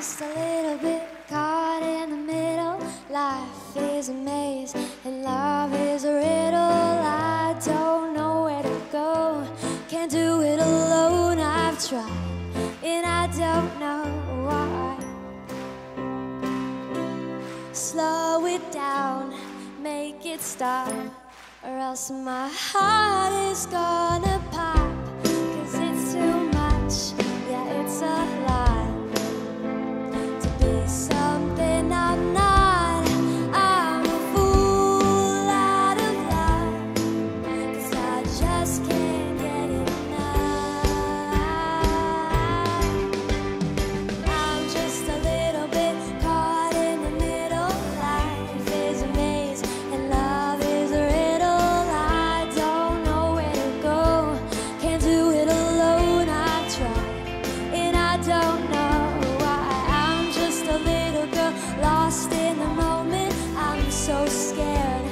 just a little bit caught in the middle. Life is a maze and love is a riddle. I don't know where to go, can't do it alone. I've tried and I don't know why. Slow it down, make it stop, or else my heart is gonna pop. 'Cause it's too much, yeah, it's a lot to be something I'm not. I'm a fool out of love, 'cause I just can't get enough. I'm just a little bit caught in the middle. Life is a maze and love is a riddle. I don't know where to go, can't do it alone. I've tried and I don't know why. I'm just a little girl lost in the moment. I'm so scared,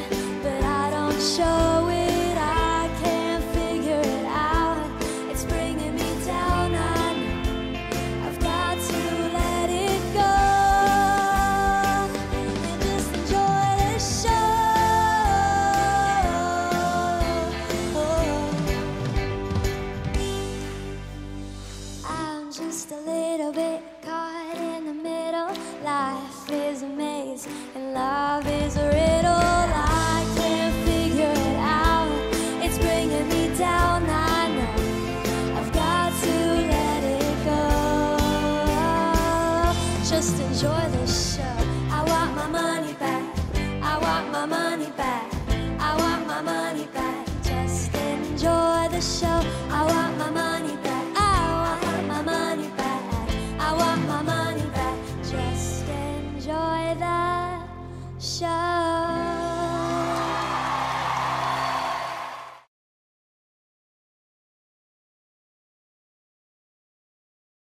but I don't show it. I can't figure it out, it's bringing me down. I know I've got to let it go and just enjoy the show. I'm just a little bit caught in the middle. Life is a maze and love is a riddle. I can't figure it out, it's bringing me down. I know I've got to let it go. Just enjoy the show.